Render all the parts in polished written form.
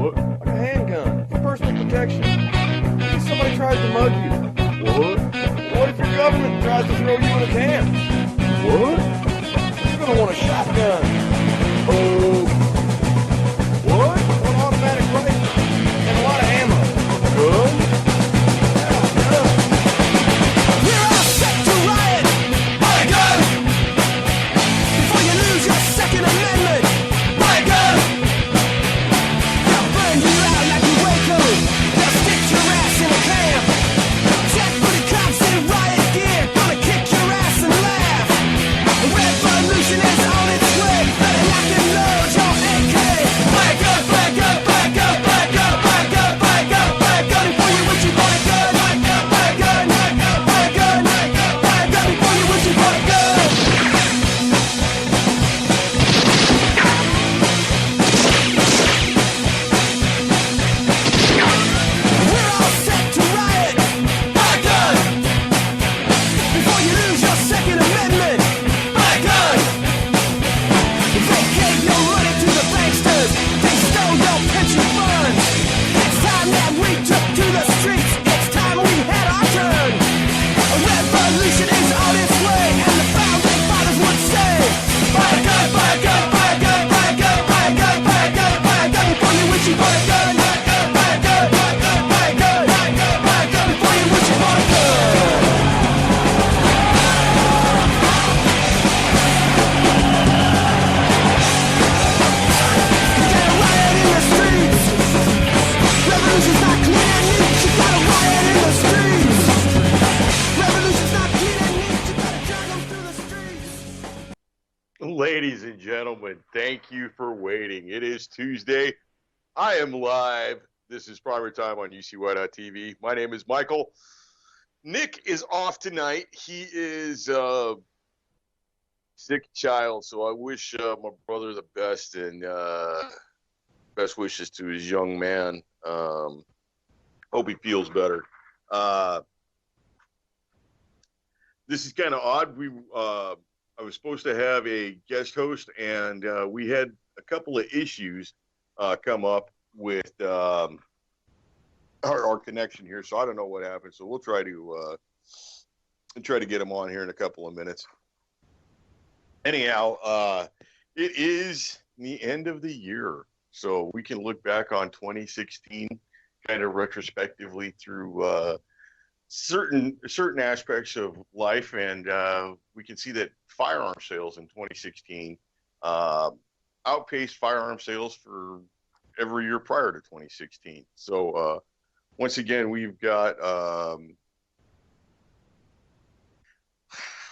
What? Like a handgun, for personal protection. If somebody tries to mug you. What? What if your government tries to throw you in a can? What? You're gonna want a shotgun. Oh. What? An automatic rifle. And a lot of ammo. Gun? Yeah, gun. We're all set to riot. Buy a gun before you lose your Second Amendment. Buy a gun. They'll burn you out like a Waco. They'll stick your ass in a camp. Jackbooted cops in riot gear, gonna kick your ass and laugh. A revolution is on its way. Better lock and load your AK. Buy a gun, buy a gun, buy a gun, buy a gun, buy a gun, buy a gun, buy a gun before you wish you bought a gun. Buy a gun, buy a gun, buy a gun, buy a gun before you wish you bought a gun. We're all set to riot. Buy a gun before you lose your Second Amendment. Buy a gun. Vacate your money to the banksters. They stole your pension funds. It's time that we took to the streets. It's time we had our turn. A revolution is on its way, and the founding fathers would say, buy a gun, buy a gun, buy a gun, buy a gun, buy a gun, buy a gun, buy a gun before you wish you bought a gun. Buy a gun, buy a gun, buy a gun, buy a gun, buy a gun before you wish you bought a gun. Get a riot in the streets. Revolution's not clean and neat. You got a riot in the streets. Revolution's not clean and neat. You gotta drag 'em through the streets. Ladies and gentlemen, thank you for waiting. It is Tuesday. I am live. This is PrimerTime on UCY.tv. My name is Michael. Nick is off tonight. He is sick child, so I wish my brother the best and best wishes to his young man. Hope he feels better. This is kind of odd. I was supposed to have a guest host, and we had a couple of issues come up with our connection here. So I don't know what happened. So we'll try to get him on here in a couple of minutes. Anyhow, it is the end of the year, so we can look back on 2016 kind of retrospectively through certain aspects of life, and we can see that firearm sales in 2016 outpaced firearm sales for every year prior to 2016. So once again, we've got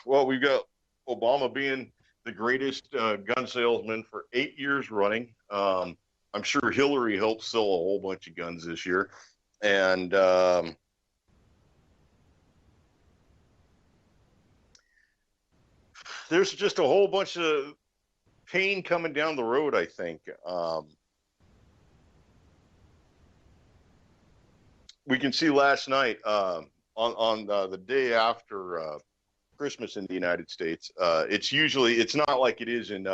we've got Obama being the greatest gun salesman for 8 years running. I'm sure Hillary helped sell a whole bunch of guns this year, and there's just a whole bunch of pain coming down the road, I think. We can see last night on the day after Christmas in the United States. It's not like it is in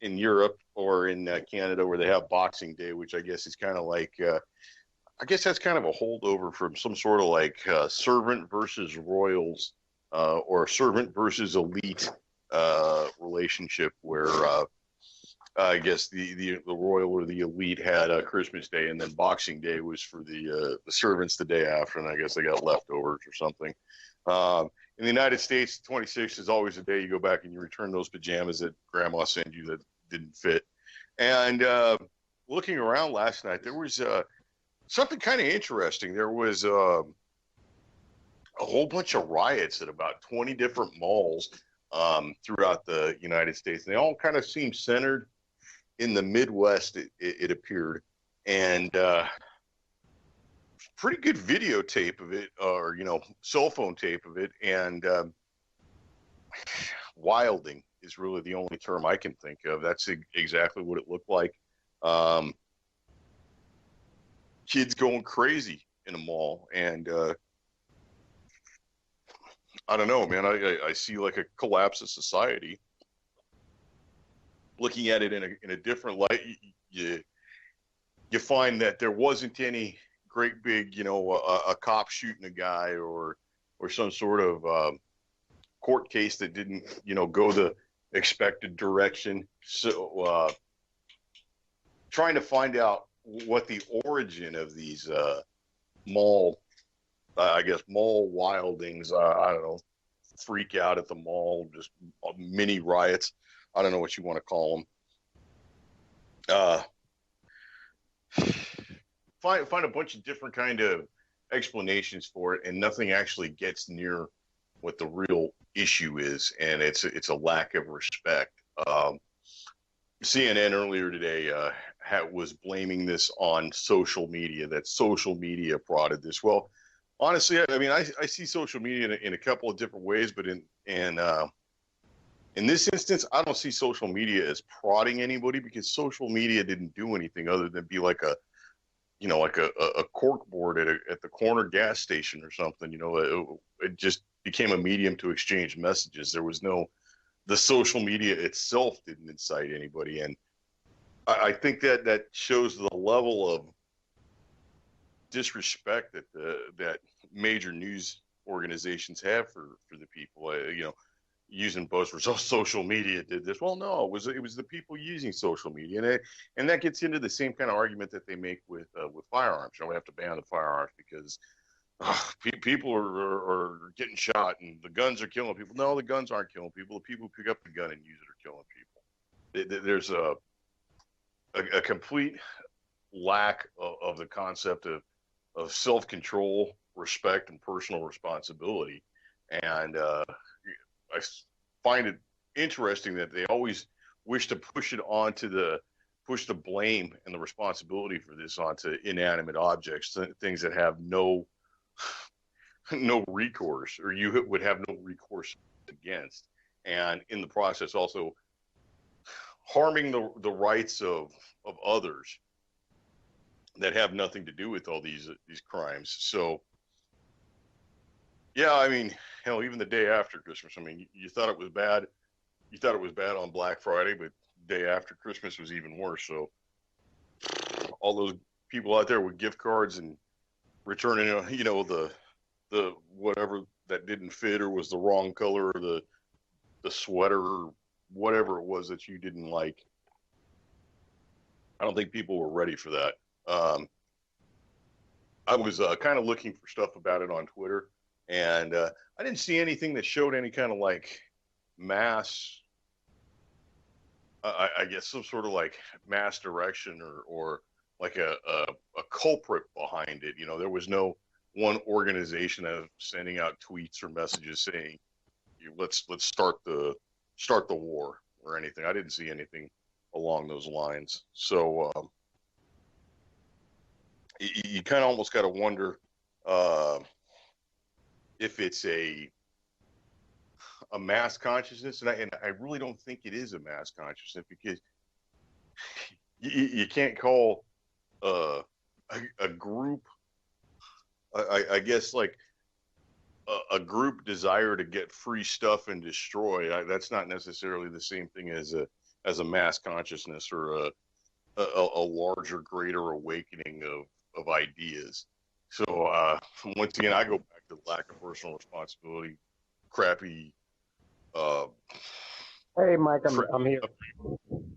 Europe or in Canada where they have Boxing Day, which I guess is kind of like I guess that's kind of a holdover from some sort of like servant versus royals or servant versus elite relationship where I guess the royal or the elite had Christmas Day, and then Boxing Day was for the servants the day after, and I guess they got leftovers or something. In the United States, 26th is always the day you go back and you return those pajamas that Grandma sent you that didn't fit. And looking around last night, there was something kind of interesting. There was a whole bunch of riots at about 20 different malls throughout the United States. And they all kind of seemed centered in the Midwest, it appeared. And pretty good videotape of it, or, cell phone tape of it. And wilding is really the only term I can think of. That's exactly what it looked like. Kids going crazy in a mall. And I don't know, man. I see like a collapse of society. Looking at it in a different light, you find that there wasn't any great big, a cop shooting a guy or some sort of court case that didn't, go the expected direction. So trying to find out what the origin of these mall wildings, I don't know, freak out at the mall, just mini riots. I don't know what you want to call them. Find a bunch of different kind of explanations for it, and nothing actually gets near what the real issue is, and it's a lack of respect. CNN earlier today was blaming this on social media, that social media prodded this. Well, honestly, I mean, I see social media in a couple of different ways, but in this instance, I don't see social media as prodding anybody, because social media didn't do anything other than be like a cork board at the corner gas station or something. It just became a medium to exchange messages. There was the social media itself didn't incite anybody. And I think that shows the level of disrespect that major news organizations have for the people. Using buzzwords, social media did this. Well, no, it was the people using social media, and that gets into the same kind of argument that they make with firearms. We have to ban the firearms because people are getting shot and the guns are killing people. No, the guns aren't killing people. The people who pick up the gun and use it are killing people. There's a complete lack of the concept of self-control, respect, and personal responsibility. And I find it interesting that they always wish to push the blame and the responsibility for this onto inanimate objects, things that have no recourse, or you would have no recourse against, and in the process also harming the rights of others that have nothing to do with all these crimes. So yeah, I mean, hell, even the day after Christmas, I mean, you thought it was bad. You thought it was bad on Black Friday, but the day after Christmas was even worse. So all those people out there with gift cards and returning, the whatever that didn't fit or was the wrong color, or the sweater or whatever it was that you didn't like. I don't think people were ready for that. I was kind of looking for stuff about it on Twitter, and I didn't see anything that showed any kind of like mass, I guess some sort of like mass direction or like a culprit behind it. There was no one organization of sending out tweets or messages saying, let's start the war or anything. I didn't see anything along those lines. So you kind of almost got to wonder if it's a mass consciousness, and I really don't think it is a mass consciousness, because you can't call a group, I guess, like a group desire to get free stuff and destroy. That's not necessarily the same thing as a mass consciousness or a larger, greater awakening of ideas. So once again, I go back to the lack of personal responsibility, crappy. Hey, Mike, I'm here.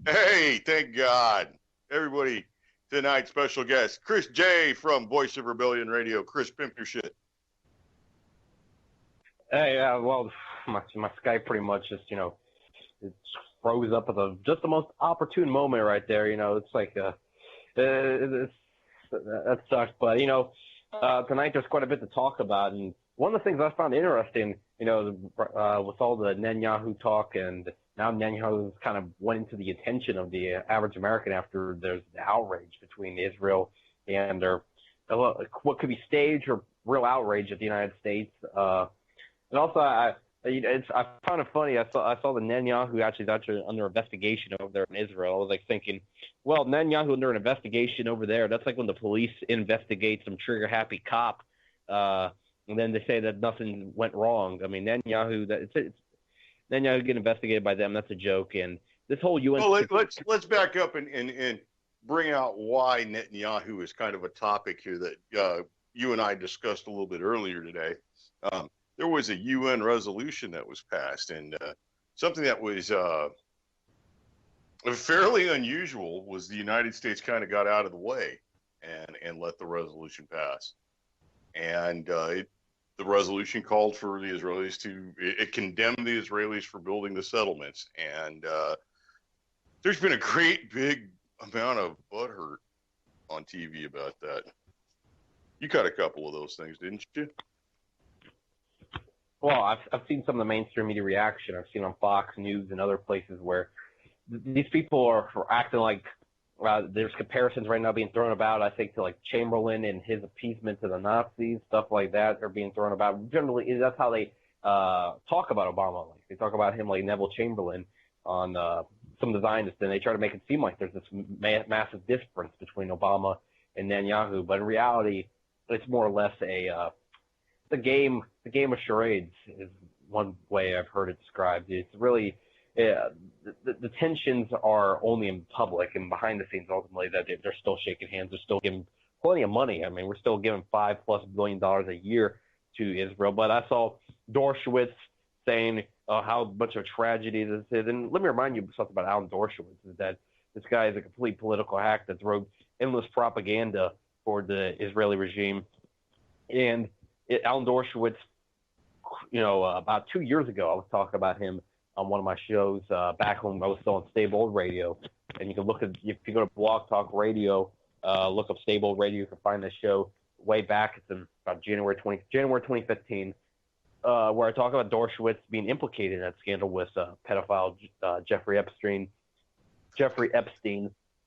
Hey, thank God. Everybody, tonight's special guest, Chris J. from Voice of Rebellion Radio. Chris, pimp your shit. Hey, well, my Skype pretty much just, it froze up at just the most opportune moment right there. It's like, that sucks. But, tonight there's quite a bit to talk about. And one of the things I found interesting, with all the Netanyahu talk, and now Netanyahu kind of went into the attention of the average American after there's the outrage between Israel and what could be staged or real outrage at the United States. And also, I found it funny. I saw the Netanyahu actually under investigation over there in Israel. I was like thinking, well, Netanyahu under an investigation over there. That's like when the police investigate some trigger-happy cop, and then they say that nothing went wrong. I mean, Netanyahu getting investigated by them. That's a joke. And this whole UN. Well, let's back up and bring out why Netanyahu is kind of a topic here that you and I discussed a little bit earlier today. There was a UN resolution that was passed, and something that was fairly unusual was the United States kind of got out of the way and let the resolution pass. And the resolution called for the Israelis it condemned the Israelis for building the settlements. And there's been a great big amount of butthurt on TV about that. You got a couple of those things, didn't you? Well, I've seen some of the mainstream media reaction. I've seen on Fox News and other places where these people are acting like there's comparisons right now being thrown about, I think, to like Chamberlain and his appeasement to the Nazis, stuff like that are being thrown about. Generally, that's how they talk about Obama. Like they talk about him like Neville Chamberlain on some of the Zionists, and they try to make it seem like there's this massive difference between Obama and Netanyahu. But in reality, it's more or less the game of charades is one way I've heard it described. It's really the tensions are only in public, and behind the scenes, ultimately, that they're still shaking hands. They're still giving plenty of money. I mean, we're still giving $5+ billion a year to Israel. But I saw Dershowitz saying how much of a tragedy this is. And let me remind you something about Alan Dershowitz, is that this guy is a complete political hack that's wrote endless propaganda for the Israeli regime. And Alan Dershowitz, about 2 years ago, I was talking about him on one of my shows back when I was still on Stable Old Radio. And you can if you go to Blog Talk Radio, look up Stable Old Radio, you can find this show way back. It's in about January 2015, where I talk about Dershowitz being implicated in that scandal with pedophile Jeffrey Epstein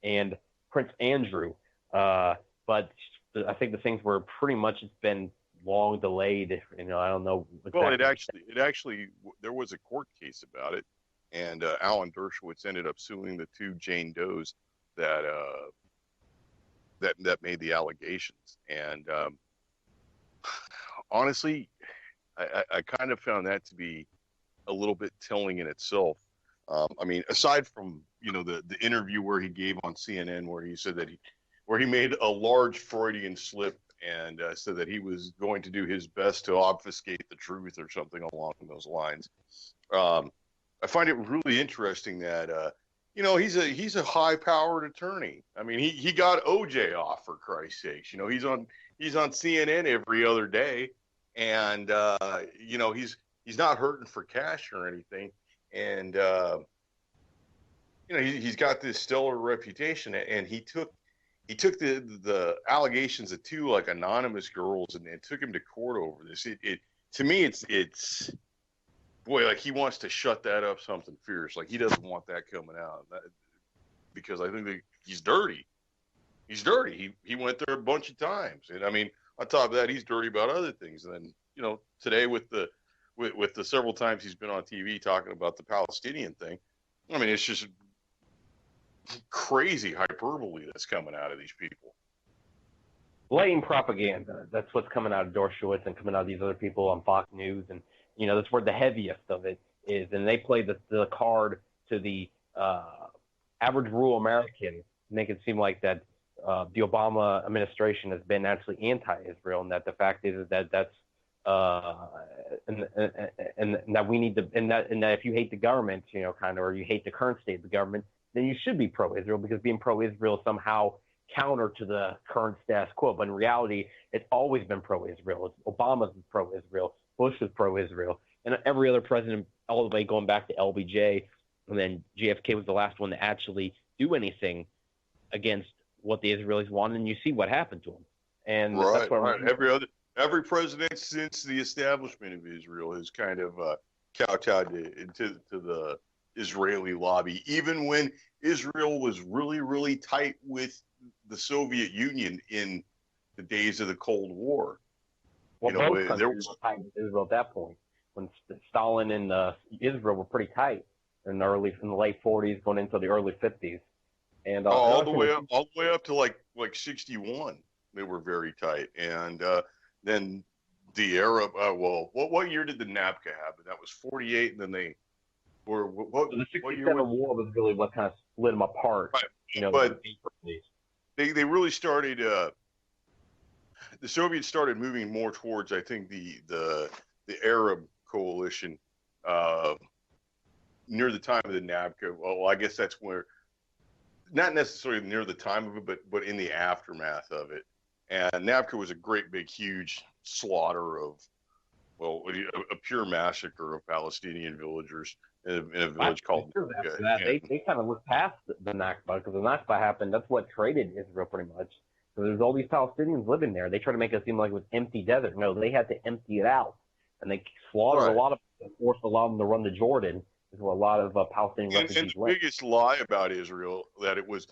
and Prince Andrew. But I think the things were pretty much, it's been long delayed. I don't know. Exactly. Well, it actually there was a court case about it, and Alan Dershowitz ended up suing the two Jane Does that made the allegations. And honestly, I kind of found that to be a little bit telling in itself. I mean, aside from the interview where he gave on CNN, where he said that he made a large Freudian slip and said that he was going to do his best to obfuscate the truth or something along those lines. I find it really interesting that he's a high-powered attorney. I mean, he got OJ off, for Christ's sakes. He's on CNN every other day, and he's not hurting for cash or anything, and he's got this stellar reputation, and he took the allegations of two like anonymous girls and took him to court over this. To me, it's boy, like he wants to shut that up something fierce. Like he doesn't want that coming out because I think that he's dirty. He's dirty. He went there a bunch of times, and I mean, on top of that, he's dirty about other things. And then today with the several times he's been on TV talking about the Palestinian thing, I mean, it's just crazy hyperbole that's coming out of these people. Blatant propaganda. That's what's coming out of Dershowitz and coming out of these other people on Fox News, and that's where the heaviest of it is. And they play the card to the average rural American, make it seem like that the Obama administration has been actually anti-Israel, and that the fact is that that's and that we need to, and that if you hate the government, or you hate the current state of the government, then you should be pro-Israel, because being pro-Israel is somehow counter to the current status quo. But in reality, it's always been pro-Israel. Obama's pro-Israel. Bush was pro-Israel. And every other president, all the way going back to LBJ, and then JFK was the last one to actually do anything against what the Israelis wanted, and you see what happened to them. And that's what every president since the establishment of Israel has kind of kowtowed to the Israeli lobby, even when Israel was really, really tight with the Soviet Union in the days of the Cold War. Well, both countries were tight with Israel at that point, when Stalin and Israel were pretty tight in the late 40s, going into the early 50s, and all the way up to like 61, they were very tight, and then the Arab. What year did the NABCA happen? That was 48, and then they. The 67 war was really what kind of split them apart. Right. You know, But they really started. The Soviets started moving more towards, I think, the Arab coalition near the time of the NAVCA. Well, I guess that's where, not necessarily near the time of it, but in the aftermath of it. And NAVCA was a great, big, huge slaughter of, well, a pure massacre of Palestinian villagers in a village called. After that, they kind of looked past the Nakba, because the Nakba happened. That's what created Israel, pretty much. So there's all these Palestinians living there. They try to make it seem like it was empty desert. No, they had to empty it out, and they slaughtered a lot of them, forced a lot of them to run to Jordan. Is where a lot of Palestinian refugees the went. biggest lie about Israel, that it was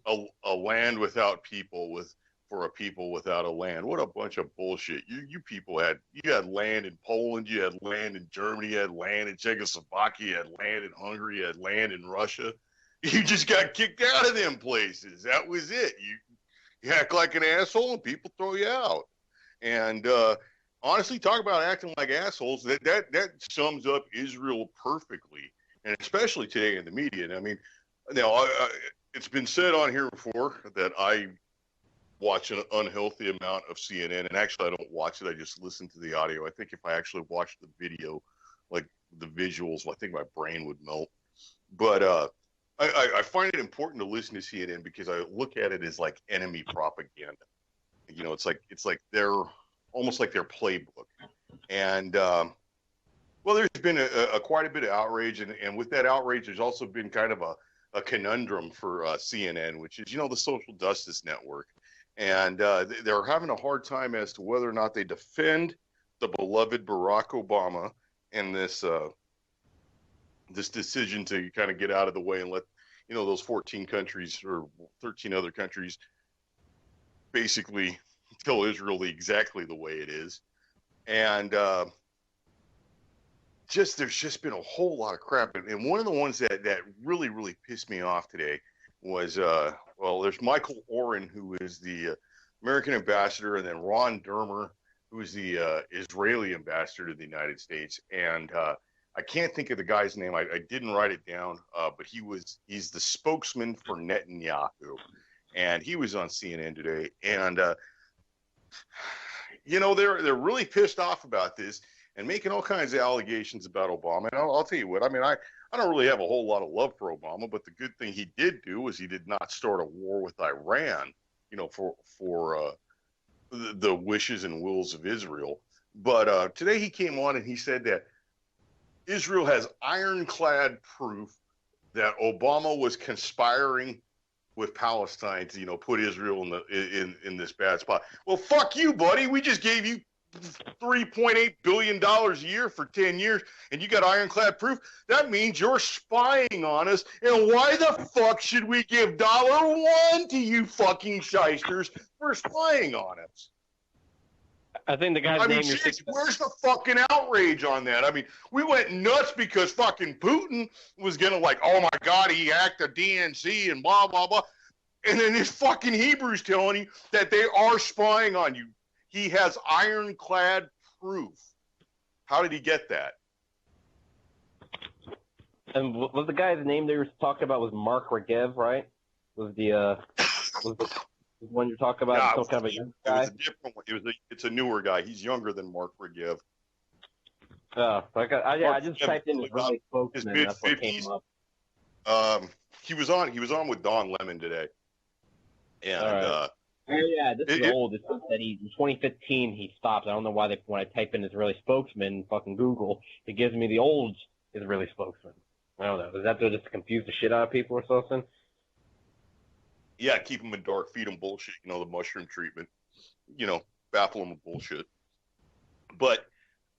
a land without people, for a people without a land. What a bunch of bullshit. You people had land in Poland, you had land in Germany, you had land in Czechoslovakia, you had land in Hungary, you had land in Russia. You just got kicked out of them places. That was it. You act like an asshole and people throw you out. And honestly, talk about acting like assholes. That sums up Israel perfectly, and especially today in the media. And I mean, now it's been said on here before that I watch an unhealthy amount of CNN, and actually I don't watch it. I just listen to the audio. I think if I actually watched the video, like the visuals, I think my brain would melt. But I find it important to listen to CNN because I look at it as like enemy propaganda. You know, it's like they're almost like their playbook. And well, there's been a quite a bit of outrage, and with that outrage, there's also been kind of a conundrum for CNN, which is, you know, the social justice network. And they're having a hard time as to whether or not they defend the beloved Barack Obama and this decision to kind of get out of the way and let, you know, those 14 countries or 13 other countries basically tell Israel exactly the way it is. And there's just been a whole lot of crap. And one of the ones that really, really pissed me off today was, well, there's Michael Oren, who is the American ambassador, and then Ron Dermer, who is the Israeli ambassador to the United States. And I can't think of the guy's name. I didn't write it down, but he's the spokesman for Netanyahu. And he was on CNN today. And, you know, they're really pissed off about this and making all kinds of allegations about Obama. And I'll tell you what, I mean, I don't really have a whole lot of love for Obama, but the good thing he did do was he did not start a war with Iran, you know, for the wishes and wills of Israel. But today he came on and he said that Israel has ironclad proof that Obama was conspiring with Palestine to, you know, put Israel in this bad spot. Well, fuck you, buddy. We just gave you $3.8 billion a year for 10 years, and you got ironclad proof. That means you're spying on us. And why the fuck should we give $1 to you fucking shysters for spying on us? I think the guy's name is. Where's the fucking outrage on that? I mean, we went nuts because fucking Putin was gonna, like, oh my God, he hacked the DNC and blah blah blah, and then this fucking Hebrew's telling you that they are spying on you. He has ironclad proof. How did he get that? And was the guy's name they were talking about was Mark Regev, right? Was the one you're talking about? No, some kind of a young guy? It was a different one. It's a newer guy. He's younger than Mark Regev. I just typed in Israeli spokesman. That's what came up. He was on with Don Lemon today. And this is old. It says that in 2015 he stopped. I don't know why when I type in Israeli spokesman, fucking Google, it gives me the old Israeli spokesman. I don't know. Is that just to confuse the shit out of people or something? Yeah, keep them in dark, feed them bullshit, you know, the mushroom treatment, you know, baffle them with bullshit. But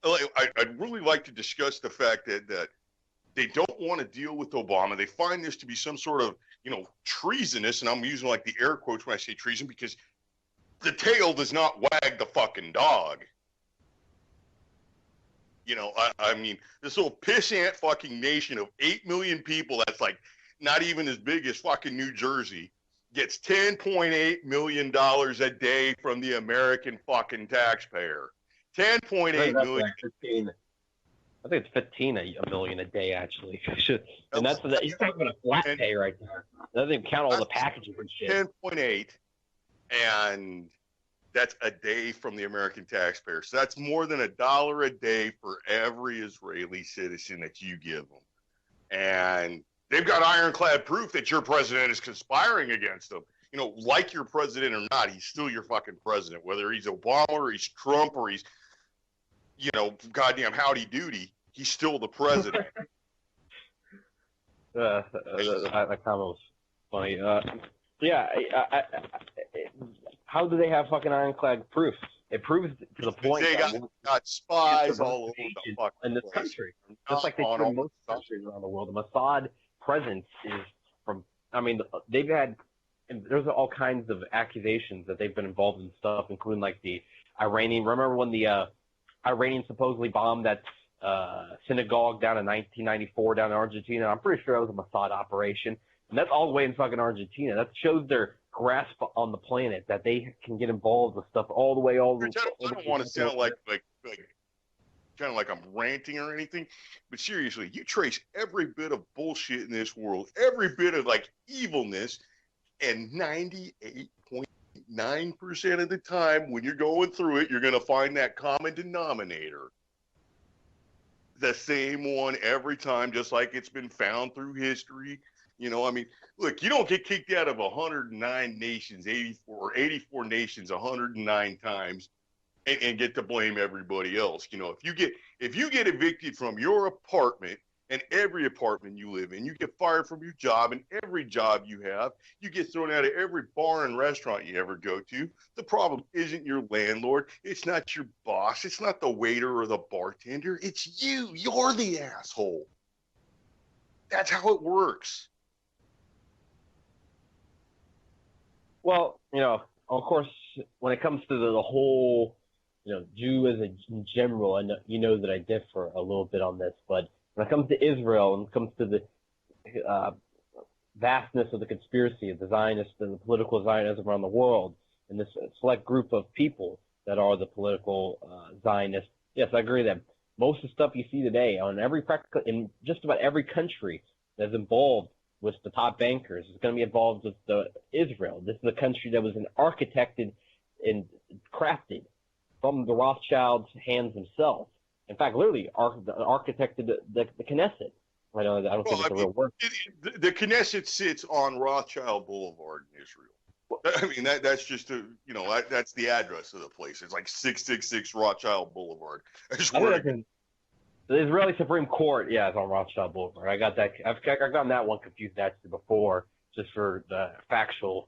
I'd really like to discuss the fact that they don't want to deal with Obama. They find this to be some sort of, you know, treasonous, and I'm using like the air quotes when I say treason because the tail does not wag the fucking dog. You know, I mean, this little pissant fucking nation of 8 million people that's like not even as big as fucking New Jersey gets $10.8 million a day from the American fucking taxpayer. $10.8 million. I think it's 15 a million a day actually. And that's you're talking about a flat pay right there. That doesn't even count all the packaging and shit. 10.8, and that's a day from the American taxpayer. So that's more than $1 a day for every Israeli citizen that you give them. And they've got ironclad proof that your president is conspiring against them. You know, like your president or not, he's still your fucking president. Whether he's Obama or he's Trump or he's, you know, goddamn howdy doody, he's still the president. That comment was funny. Yeah, how do they have fucking ironclad proof? It proves to the point they that got spies all over the fucking in this place. country, just like they do in most countries around the world. The Mossad presence is from. I mean, they've had. And there's all kinds of accusations that they've been involved in stuff, including like the Iranian. Remember when the Iranians supposedly bombed that synagogue down in 1994 down in Argentina? I'm pretty sure that was a Mossad operation, and that's all the way in fucking Argentina. That shows their grasp on the planet, that they can get involved with stuff all the way. I don't want to sound like kind of like I'm ranting or anything, but seriously, you trace every bit of bullshit in this world, every bit of like evilness. And 98.9% of the time, when you're going through it, you're going to find that common denominator. The same one every time, just like it's been found through history. You know, I mean, look, you don't get kicked out of 109 nations, 84 nations 109 times and get to blame everybody else. You know, if you get evicted from your apartment, and every apartment you live in, you get fired from your job, and every job you have, you get thrown out of every bar and restaurant you ever go to. The problem isn't your landlord. It's not your boss. It's not the waiter or the bartender. It's you. You're the asshole. That's how it works. Well, you know, of course, when it comes to the whole, you know, Jew as in general, I know, you know that I differ a little bit on this, but when it comes to Israel and it comes to the vastness of the conspiracy of the Zionists and the political Zionism around the world, and this select group of people that are the political Zionists, yes, I agree that most of the stuff you see today in just about every country that's involved with the top bankers is going to be involved with Israel. This is a country that was architected and crafted from the Rothschilds' hands themselves. In fact, literally architected the Knesset. I don't think it's a real word. The Knesset sits on Rothschild Boulevard in Israel. I mean, that's just that's the address of the place. It's like 666 Rothschild Boulevard. The Israeli Supreme Court, yeah, is on Rothschild Boulevard. I got that. I've gotten that one confused actually before, just for the factual,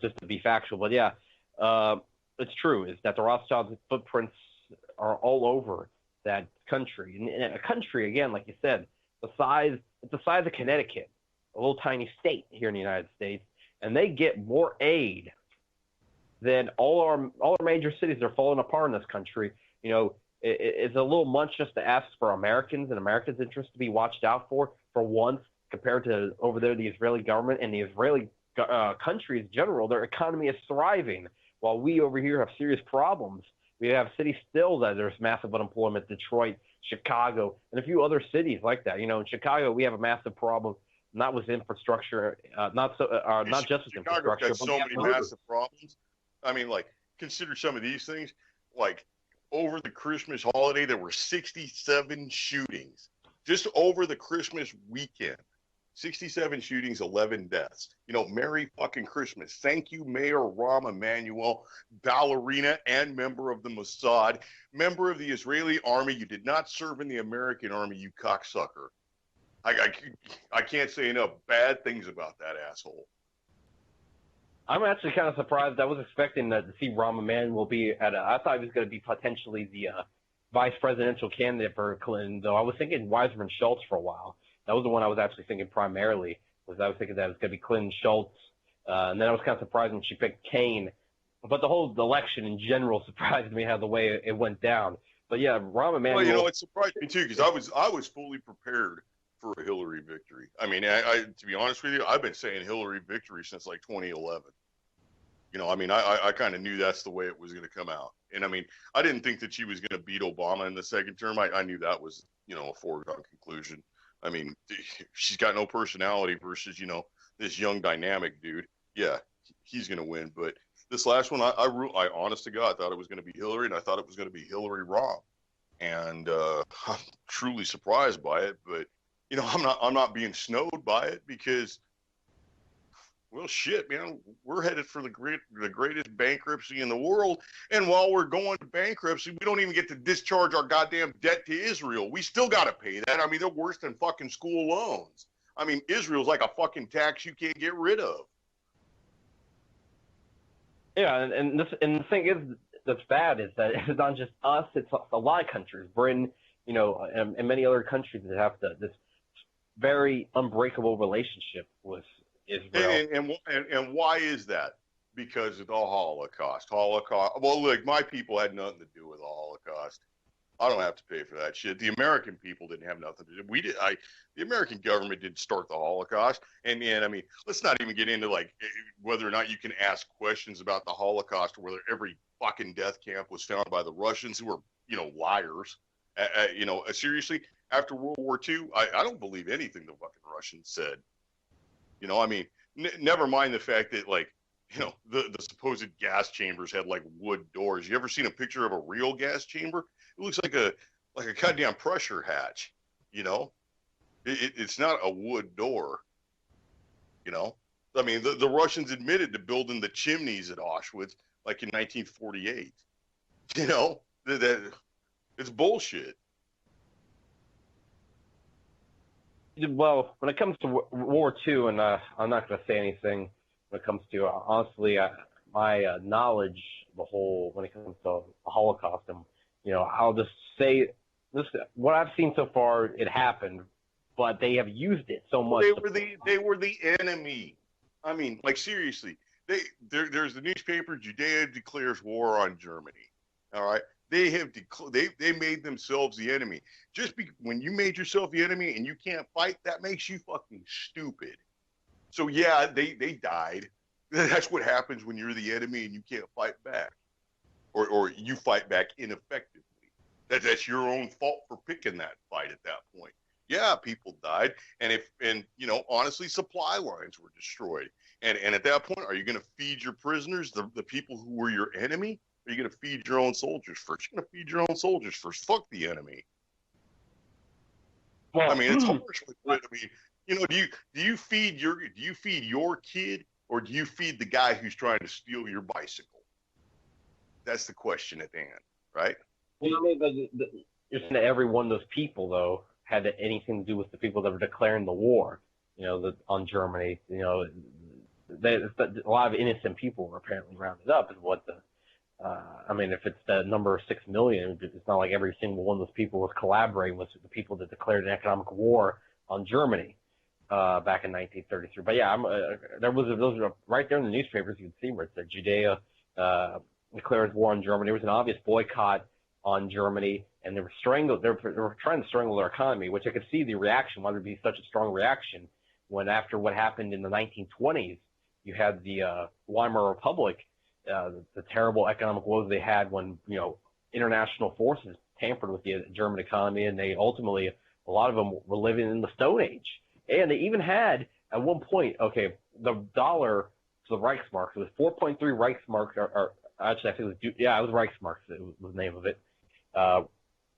just to be factual. But yeah, it's true. Is that the Rothschild footprints are all over that country, and a country, again, like you said, it's the size of Connecticut, a little tiny state here in the United States, and they get more aid than all our major cities that are falling apart in this country. You know, it's a little much just to ask for Americans and Americans' interests to be watched out for once, compared to over there the Israeli government and the Israeli country in general. Their economy is thriving, while we over here have serious problems. We have cities still that there's massive unemployment, Detroit, Chicago, and a few other cities like that. You know, in Chicago, we have a massive problem, not with infrastructure, not just with infrastructure. Got so many massive problems. I mean, like, consider some of these things. Like, over the Christmas holiday, there were 67 shootings. Just over the Christmas weekend. 67 shootings, 11 deaths. You know, Merry fucking Christmas. Thank you, Mayor Rahm Emanuel, ballerina and member of the Mossad, member of the Israeli army. You did not serve in the American army, you cocksucker. I can't say enough bad things about that asshole. I'm actually kind of surprised. I was expecting to see Rahm Emanuel be I thought he was going to be potentially the vice presidential candidate for Clinton, though I was thinking Weizmann Schultz for a while. That was the one I was actually thinking primarily. I was thinking that it was going to be Clinton, Schultz, and then I was kind of surprised when she picked Kane. But the whole election in general surprised me how the way it went down. But yeah, Rahm Emanuel. Well, you know, it surprised me too, because I was fully prepared for a Hillary victory. I mean, I to be honest with you, I've been saying Hillary victory since like 2011. You know, I mean, I kind of knew that's the way it was going to come out, And I mean, I didn't think that she was going to beat Obama in the second term. I knew that was, a foregone conclusion. I mean, she's got no personality versus, this young dynamic dude. Yeah, he's going to win. But this last one, I honest to God, thought it was going to be Hillary, and I thought it was going to be Hillary wrong. And I'm truly surprised by it. But I'm not being snowed by it because, well, shit, man, we're headed for the greatest bankruptcy in the world. And while we're going to bankruptcy, we don't even get to discharge our goddamn debt to Israel. We still got to pay that. I mean, they're worse than fucking school loans. I mean, Israel's like a fucking tax you can't get rid of. Yeah, and the thing is that's bad is that it's not just us; it's a lot of countries, Britain, and many other countries that have this very unbreakable relationship with Israel. And why is that? Because of the Holocaust. Well, look, my people had nothing to do with the Holocaust. I don't have to pay for that shit. The American people didn't have nothing to do. The American government didn't start the Holocaust. And I mean, let's not even get into like whether or not you can ask questions about the Holocaust or whether every fucking death camp was found by the Russians who were, liars. Seriously, after World War II, I don't believe anything the fucking Russians said. I mean, never mind the fact that like, the supposed gas chambers had like wood doors. You ever seen a picture of a real gas chamber? It looks like a goddamn pressure hatch. It's not a wood door. I mean, the Russians admitted to building the chimneys at Auschwitz like in 1948. That it's bullshit. Well, when it comes to World War II, and I'm not going to say anything when it comes to, honestly, my knowledge of the whole, when it comes to the Holocaust, and, I'll just say this, what I've seen so far, it happened, but they have used it so much. They were the enemy. I mean, like, seriously, there's the newspaper, Judea declares war on Germany. All right. They have they made themselves the enemy. When you made yourself the enemy and you can't fight, that makes you fucking stupid. So yeah, they died. That's what happens when you're the enemy and you can't fight back, or you fight back ineffectively. That's your own fault for picking that fight at that point. Yeah, people died, and honestly, supply lines were destroyed. And at that point, are you going to feed your prisoners, the people who were your enemy? Are you going to feed your own soldiers first? You're going to feed your own soldiers first. Fuck the enemy. Well, I mean, it's harsh, but I mean, do you feed your kid, or do you feed the guy who's trying to steal your bicycle? That's the question at hand, right? Well, I mean, just every one of those people though had anything to do with the people that were declaring the war. On Germany. A lot of innocent people were apparently rounded up, is what the. I mean, if it's the number of 6 million, it's not like every single one of those people was collaborating with the people that declared an economic war on Germany back in 1933. But yeah, those were right there in the newspapers. You can see where it said Judea declares war on Germany. There was an obvious boycott on Germany, and they were trying to strangle their economy, which I could see the reaction. Why there'd be such a strong reaction when after what happened in the 1920s, you had the Weimar Republic. The terrible economic woes they had when, international forces tampered with the German economy, and they ultimately, a lot of them were living in the Stone Age. And they even had, at one point, the dollar to the Reichsmark, it was 4.3 Reichsmarks, or actually, I think it was Reichsmarks, it was the name of it. It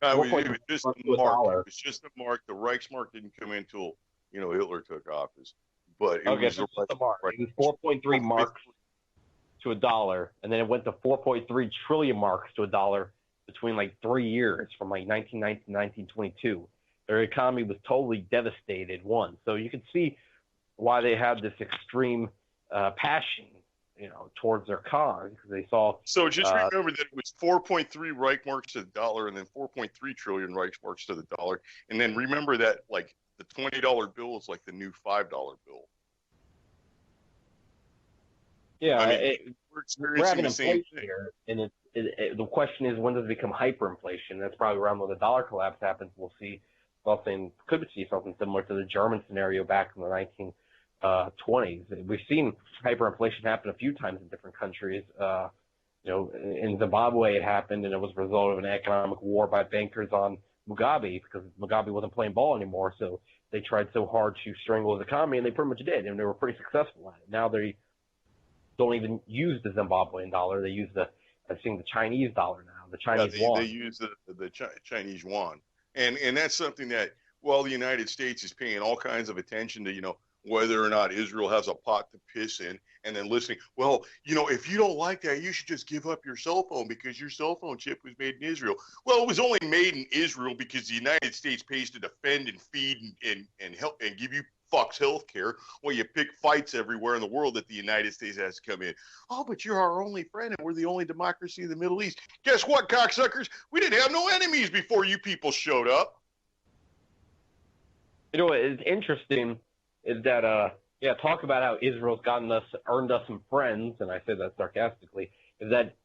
was just a mark. It was just a mark. The Reichsmark didn't come in until, Hitler took office. But it was just a mark. It was 4.3 marks to a dollar, and then it went to 4.3 trillion marks to a dollar between like 3 years, from like 1919 to 1922. Their economy was totally devastated. So you can see why they had this extreme passion, towards their cause, because they saw. So just remember that it was 4.3 Reichsmarks to the dollar, and then 4.3 trillion Reichsmarks to the dollar, and then remember that like the $20 bill is like the new $5 bill. Yeah, I mean, we're having inflation here, and the question is, when does it become hyperinflation? That's probably around when the dollar collapse happens. We'll see could see something similar to the German scenario back in the 1920s. We've seen hyperinflation happen a few times in different countries. in Zimbabwe it happened, and it was a result of an economic war by bankers on Mugabe because Mugabe wasn't playing ball anymore. So they tried so hard to strangle his economy, and they pretty much did, and they were pretty successful at it. Now they don't even use the Zimbabwean dollar; they use the Chinese dollar now, the Chinese yuan. They use the Chinese yuan, and that's something that while the United States is paying all kinds of attention to whether or not Israel has a pot to piss in, and then listening, well, if you don't like that, you should just give up your cell phone because your cell phone chip was made in Israel. Well, it was only made in Israel because the United States pays to defend and feed and help and give you fucks health care while you pick fights everywhere in the world that the United States has to come in. Oh, but you're our only friend and we're the only democracy in the Middle East. Guess what, cocksuckers? We didn't have no enemies before you people showed up. What is interesting is that, talk about how Israel's earned us some friends, and I say that sarcastically, is that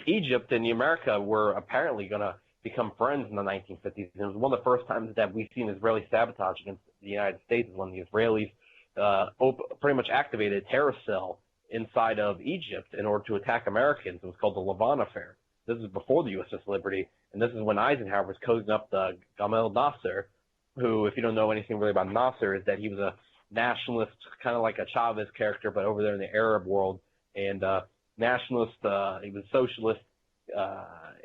Egypt and America were apparently going to become friends in the 1950s. And it was one of the first times that we've seen Israeli sabotage against the United States when the Israelis pretty much activated a terrorist cell inside of Egypt in order to attack Americans. It was called the Levant Affair. This is before the USS Liberty, and this is when Eisenhower was cozying up the Gamal Nasser, who, if you don't know anything really about Nasser, is that he was a nationalist, kind of like a Chavez character, but over there in the Arab world, and nationalist. He was socialist,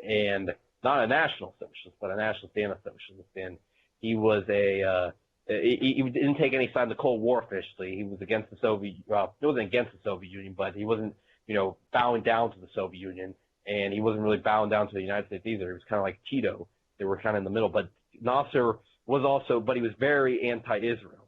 and not a national socialist, but a nationalist and a socialist. And he was he didn't take any side in the Cold War officially. He was against the Soviet. Well, he wasn't against the Soviet Union, but he wasn't, bowing down to the Soviet Union, and he wasn't really bowing down to the United States either. He was kind of like Tito. They were kind of in the middle. But Nasser was also, but he was very anti-Israel.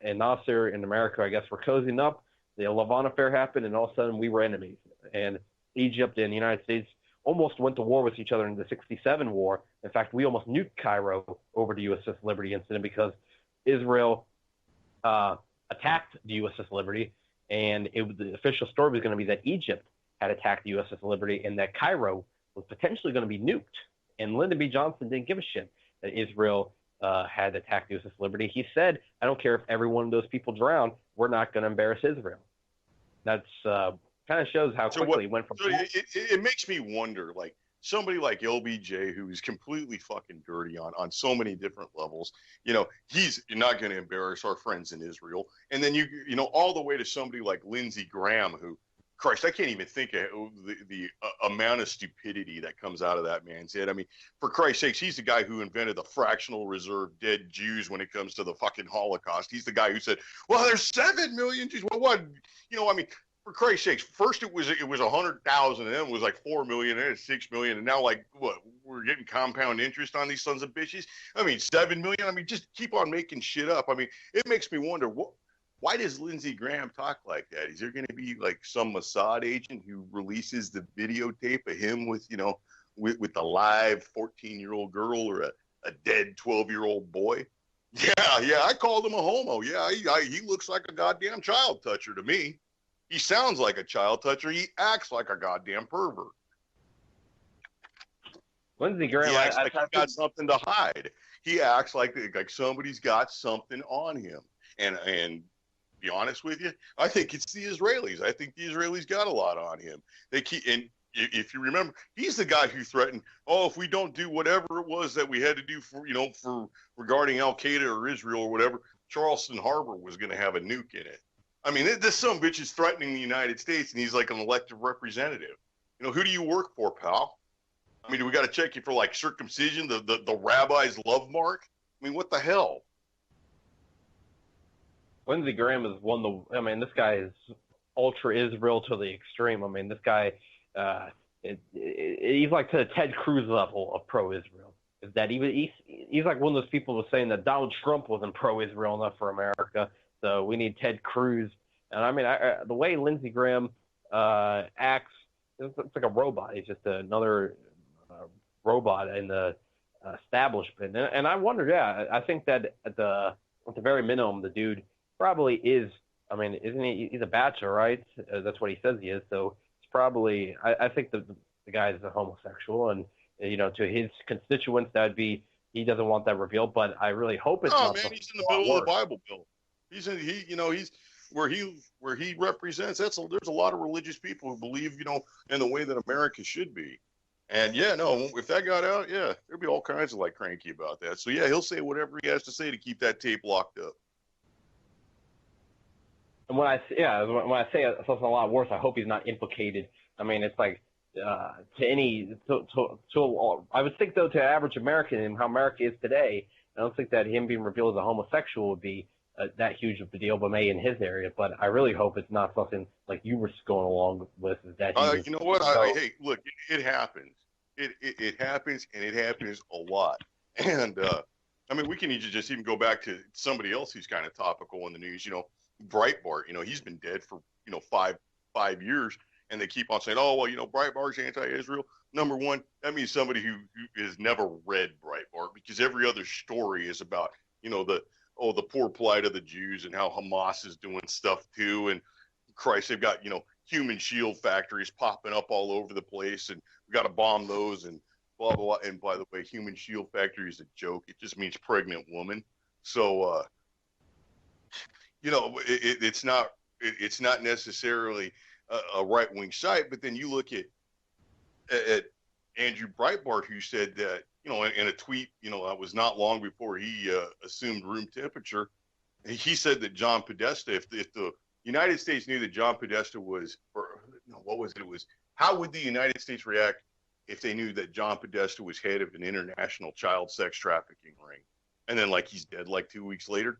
And Nasser and America, I guess, were cozying up. The Levant Affair happened, and all of a sudden we were enemies. And Egypt and the United States almost went to war with each other in the '67 war. In fact, we almost nuked Cairo over the USS Liberty incident because Israel attacked the USS Liberty, and the official story was going to be that Egypt had attacked the USS Liberty and that Cairo was potentially going to be nuked. And Lyndon B. Johnson didn't give a shit that Israel had attacked the USS Liberty. He said, I don't care if every one of those people drown, we're not going to embarrass Israel. That's kind of shows how quickly it went from. So it makes me wonder, like somebody like LBJ, who is completely fucking dirty on so many different levels. He's not going to embarrass our friends in Israel. And then all the way to somebody like Lindsey Graham, who, Christ, I can't even think of the amount of stupidity that comes out of that man's head. I mean, for Christ's sakes, he's the guy who invented the fractional reserve dead Jews when it comes to the fucking Holocaust. He's the guy who said, well, there's 7 million Jews. Well, what? I mean, for Christ's sakes, first it was 100,000, and then it was like 4 million, and then it's 6 million, and now like what? We're getting compound interest on these sons of bitches. I mean, 7 million. I mean, just keep on making shit up. I mean, it makes me wonder why does Lindsey Graham talk like that? Is there going to be like some Mossad agent who releases the videotape of him with with the live 14-year-old girl or a dead 12-year-old boy? Yeah, I called him a homo. Yeah, he looks like a goddamn child toucher to me. He sounds like a child toucher. He acts like a goddamn pervert. Lindsey Graham, he acts like he's got something to hide. He acts like somebody's got something on him. And be honest with you, I think it's the Israelis. I think the Israelis got a lot on him. They keep, and if you remember, he's the guy who threatened, if we don't do whatever it was that we had to do for regarding Al Qaeda or Israel or whatever, Charleston Harbor was going to have a nuke in it. I mean, this son of a bitch is threatening the United States, and he's like an elected representative. Who do you work for, pal? I mean, do we got to check you for like circumcision, the rabbi's love mark? I mean, what the hell? Lindsey Graham is this guy is ultra Israel to the extreme. I mean, this guy, he's like to the Ted Cruz level of pro-Israel. Is that he's like one of those people who was saying that Donald Trump wasn't pro-Israel enough for America, so we need Ted Cruz. And I mean, the way Lindsey Graham acts, it's like a robot. He's just another robot in the establishment. And I wonder, I think that at the very minimum, the dude probably is. I mean, isn't he? He's a bachelor, right? That's what he says he is. So it's probably. I think the guy is a homosexual, and to his constituents, that'd be. He doesn't want that revealed, but I really hope it's not. Man, he's in the middle of the Bible Belt. He's where he represents, there's a lot of religious people who believe, in the way that America should be. And yeah, no, if that got out, yeah, there'd be all kinds of like cranky about that. So yeah, he'll say whatever he has to say to keep that tape locked up. And when I say something a lot worse, I hope he's not implicated. I mean, it's like I would think though to average American and how America is today, I don't think that him being revealed as a homosexual would be that huge of a deal, but maybe in his area. But I really hope it's not something like you were going along with. Is that you know what? Hey, look, it happens. It happens, and it happens a lot. And I mean, we can just even go back to somebody else who's kind of topical in the news. Breitbart. He's been dead for 5 years, and they keep on saying, "Oh, well, Breitbart's anti-Israel." Number one, that means somebody who has never read Breitbart, because every other story is about the poor plight of the Jews and how Hamas is doing stuff too, and Christ, they've got human shield factories popping up all over the place, and we got to bomb those and blah blah. And by the way, human shield factory is a joke. It just means pregnant woman. So it's not necessarily a right wing site. But then you look at Andrew Breitbart, who said that in a tweet, it was not long before he assumed room temperature. He said that John Podesta, if the United States knew that John Podesta was, how would the United States react if they knew that John Podesta was head of an international child sex trafficking ring? And then he's dead 2 weeks later.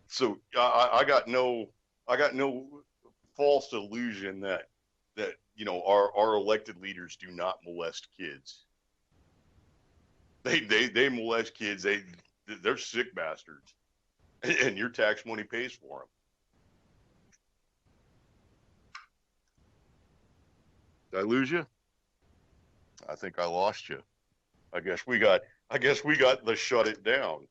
So I got no false illusion that our elected leaders do not molest kids. They molest kids. They're sick bastards, and your tax money pays for them. Did I lose you? I think I lost you. I guess we got the shut it down.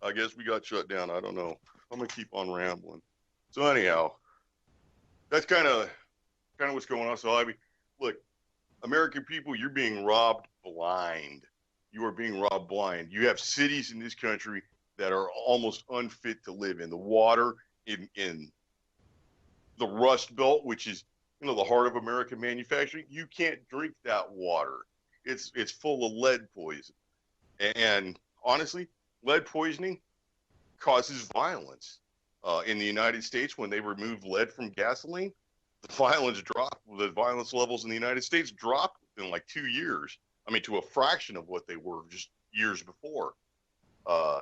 I guess we got shut down. I don't know. I'm gonna keep on rambling. So anyhow, that's kind of what's going on. So I mean, look, American people, you're being robbed blind. You are being robbed blind. You have cities in this country that are almost unfit to live in. The water in the Rust Belt, which is the heart of American manufacturing, you can't drink that water. It's full of lead poison. And honestly, lead poisoning causes violence. In the United States, when they removed lead from gasoline, the violence dropped. The violence levels in the United States dropped in 2 years. I mean, to a fraction of what they were just years before. I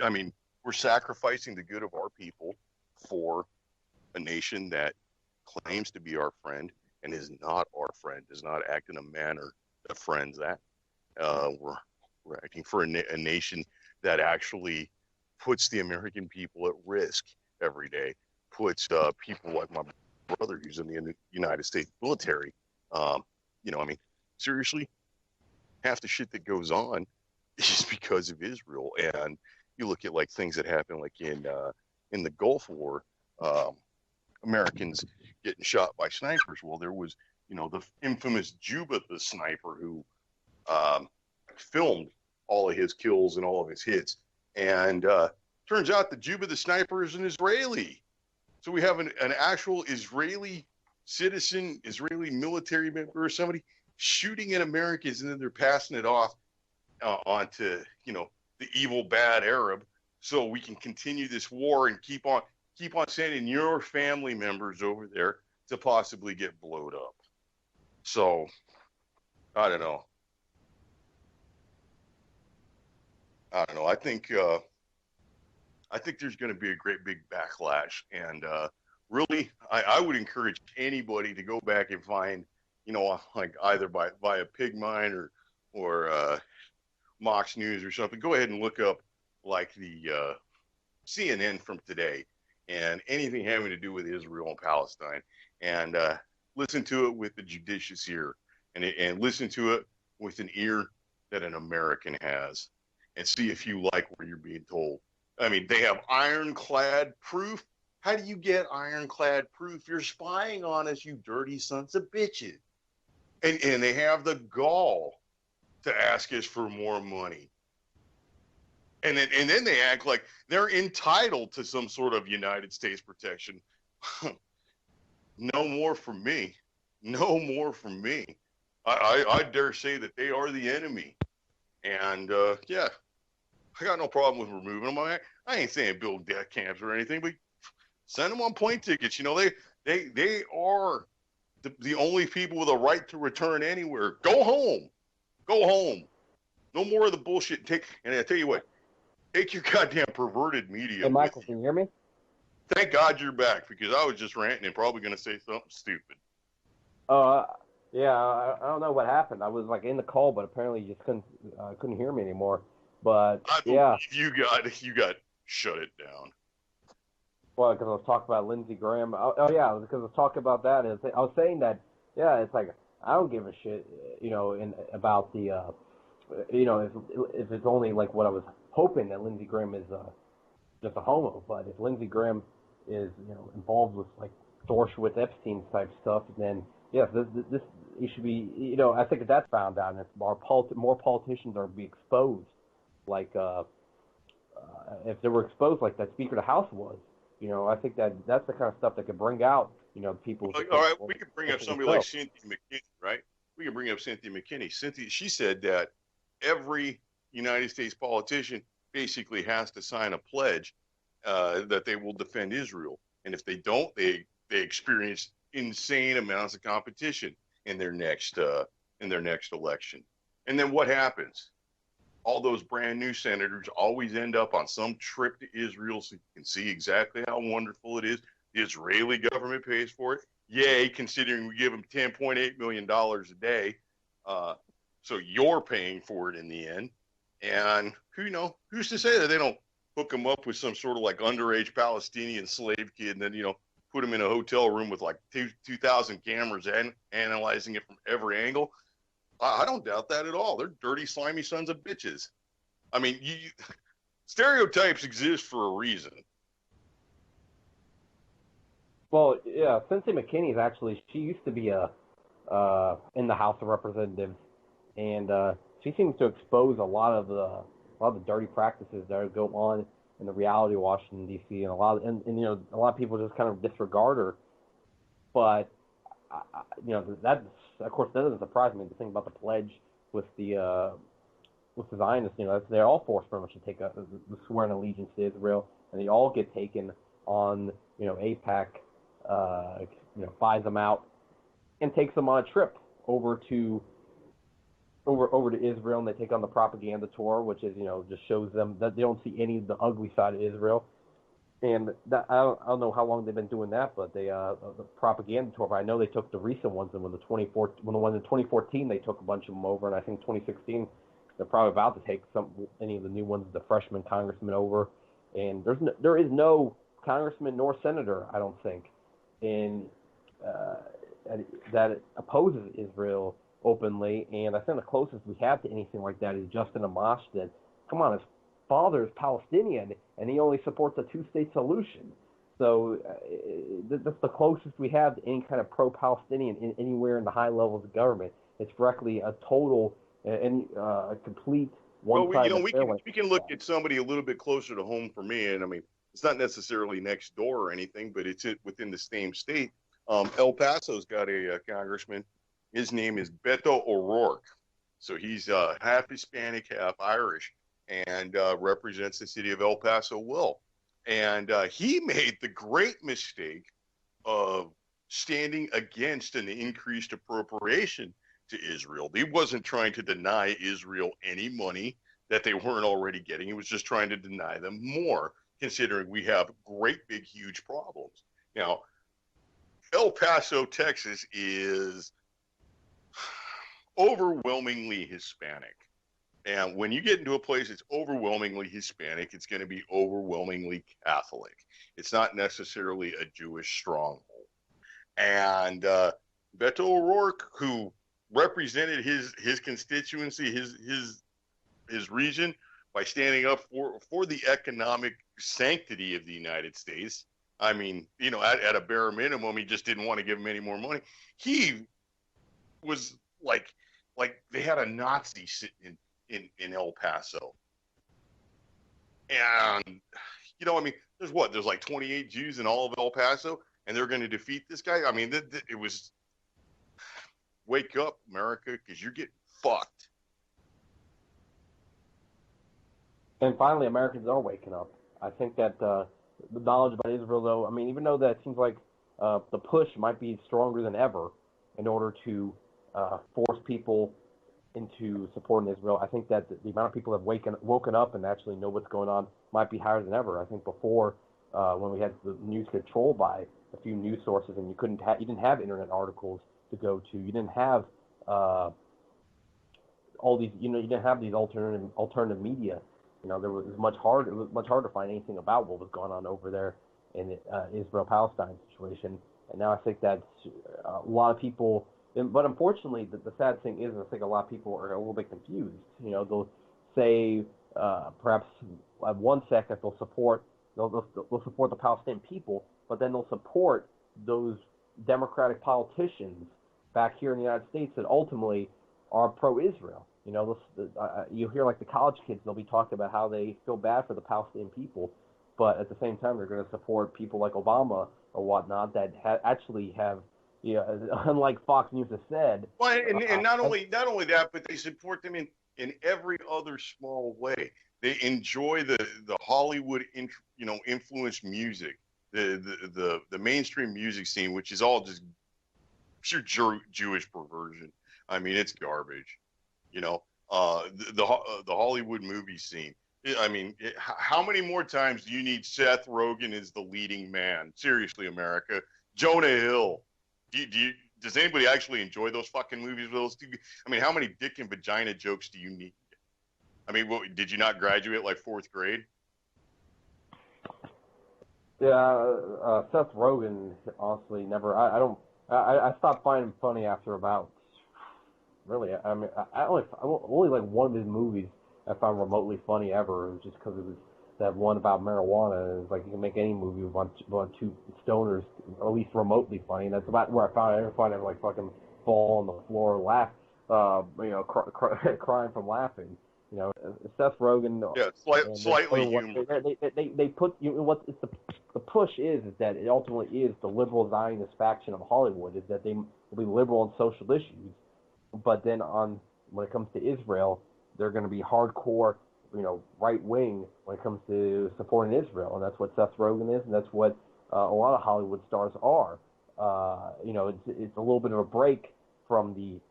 mean, we're sacrificing the good of our people for a nation that claims to be our friend and is not our friend, does not act in a manner that friends that. We're acting for a nation that actually puts the American people at risk every day, puts people like my brother who's in the United States military. I mean, seriously, half the shit that goes on is because of Israel. And you look at things that happen in the Gulf War, Americans getting shot by snipers. Well, there was, the infamous Juba the sniper who filmed all of his kills and all of his hits. And turns out that Juba the sniper is an Israeli. So we have an actual Israeli citizen, Israeli military member or somebody shooting at Americans, and then they're passing it off onto, the evil, bad Arab, so we can continue this war and keep on sending your family members over there to possibly get blowed up. So, I don't know. I think there's going to be a great big backlash, and really, I would encourage anybody to go back and find, either via Pigmine or Mox News or something. Go ahead and look up the CNN from today and anything having to do with Israel and Palestine, and listen to it with the judicious ear, and listen to it with an ear that an American has, and see if you like what you're being told. I mean, they have ironclad proof How do you get ironclad proof? You're spying on us, you dirty sons of bitches. And they have the gall to ask us for more money. And then they act like they're entitled to some sort of United States protection. No more from me. No more from me. I dare say that they are the enemy. And yeah, I got no problem with removing them. I ain't saying build death camps or anything, but send them on plane tickets. You know, they are the only people with a right to return anywhere. Go home. Go home. No more of the bullshit. And I tell you what, take your goddamn perverted media. Hey, Michael, can you hear me? Thank God you're back, because I was just ranting and probably going to say something stupid. Yeah, I don't know what happened. I was like in the call, but apparently you just couldn't hear me anymore. But I believe you got shut it down. Well, because I was talking about Lindsey Graham. Oh yeah, because I was talking about that. I was saying that, yeah, it's like I don't give a shit, about the, if it's only like what I was hoping that Lindsey Graham is just a homo. But if Lindsey Graham is involved with like Dershowitz Epstein type stuff, then yes, this it should be. I think if that's found out, and if more politicians are to be exposed, like if they were exposed like that Speaker of the House was. I think that's the kind of stuff that could bring out, people. All right, we could bring up somebody like Cynthia McKinney, right? We could bring up Cynthia McKinney. She said that every United States politician basically has to sign a pledge that they will defend Israel, and if they don't, they experience insane amounts of competition in their next election. And then what happens? All those brand new senators always end up on some trip to Israel so you can see exactly how wonderful it is. The Israeli government pays for it. Yay, considering we give them $10.8 million a day. So you're paying for it in the end. And who's to say that they don't hook them up with some sort of like underage Palestinian slave kid and then, put them in a hotel room with like 2,000 cameras and analyzing it from every angle? I don't doubt that at all. They're dirty, slimy sons of bitches. I mean, stereotypes exist for a reason. Well, yeah, Cynthia McKinney is actually, she used to be in the House of Representatives, and she seems to expose a lot of the dirty practices that go on in the reality of Washington D.C. and a lot of people just kind of disregard her, but that, of course, that doesn't surprise me. The thing about the pledge with the Zionists, they're all forced pretty much to take the sworn allegiance to Israel, and they all get taken on, AIPAC, buys them out and takes them on a trip over to Israel, and they take on the propaganda tour, which is, just shows them that they don't see any of the ugly side of Israel. And that, I don't know how long they've been doing that, but they the propaganda tour. But I know they took the recent ones, and when the one in 2014 they took a bunch of them over, and I think 2016 they're probably about to take any of the new ones, the freshman congressmen over. And there is no congressman nor senator, I don't think, that opposes Israel openly. And I think the closest we have to anything like that is Justin Amash. That, come on, his father is Palestinian, and he only supports a two-state solution. So that's the closest we have to any kind of pro-Palestinian anywhere in the high levels of government. It's directly a total and a complete one-sided. Well, we can look at somebody a little bit closer to home for me, and I mean, it's not necessarily next door or anything, but it's within the same state. El Paso's got a congressman. His name is Beto O'Rourke. So he's half Hispanic, half Irish, and represents the city of El Paso well. And he made the great mistake of standing against an increased appropriation to Israel. He wasn't trying to deny Israel any money that they weren't already getting. He was just trying to deny them more, considering we have great, big, huge problems. Now, El Paso, Texas is overwhelmingly Hispanic. And when you get into a place that's overwhelmingly Hispanic, it's going to be overwhelmingly Catholic. It's not necessarily a Jewish stronghold. And Beto O'Rourke, who represented his constituency, his region, by standing up for the economic sanctity of the United States, I mean, at a bare minimum, he just didn't want to give him any more money. He was like they had a Nazi sitting in El Paso, and I mean, there's like 28 Jews in all of El Paso, and they're going to defeat this guy. I mean, it was wake up, America, because you're getting fucked. And finally, Americans are waking up. I think that the knowledge about Israel, though, I mean, even though that it seems like the push might be stronger than ever in order to force people into supporting Israel, I think that the amount of people that have woken up and actually know what's going on might be higher than ever. I think before, when we had the news controlled by a few news sources, and you didn't have internet articles to go to, you didn't have all these, you didn't have these alternative media. It was much harder to find anything about what was going on over there in the Israel-Palestine situation. And now I think that a lot of people, but unfortunately, the sad thing is, I think a lot of people are a little bit confused. They'll say perhaps at one second they'll support the Palestinian people, but then they'll support those Democratic politicians back here in the United States that ultimately are pro-Israel. You hear like the college kids, they'll be talking about how they feel bad for the Palestinian people, but at the same time, they're going to support people like Obama or whatnot that actually have, unlike Fox News has said. Well, and not only that, but they support them in every other small way. They enjoy the Hollywood, influenced music, the mainstream music scene, which is all just pure Jewish perversion. I mean, it's garbage. The Hollywood movie scene. I mean, how many more times do you need Seth Rogen as the leading man? Seriously, America. Jonah Hill. Does anybody actually enjoy those fucking movies? I mean, how many dick and vagina jokes do you need? I mean, did you not graduate like fourth grade? Yeah, Seth Rogen, honestly, never. I stopped finding him funny after about. Really, I mean, I only like one of his movies I found remotely funny ever. It was just because it was that one about marijuana. It's like you can make any movie with two stoners at least remotely funny. And that's about where I ever find him like fucking fall on the floor and laugh, crying from laughing. Seth Rogen. Yeah, slightly humorous. They put what it's the push is that it ultimately is the liberal Zionist faction of Hollywood is that they will be liberal on social issues. But then when it comes to Israel, they're going to be hardcore, right wing when it comes to supporting Israel, and that's what Seth Rogen is, and that's what a lot of Hollywood stars are. It's a little bit of a break from the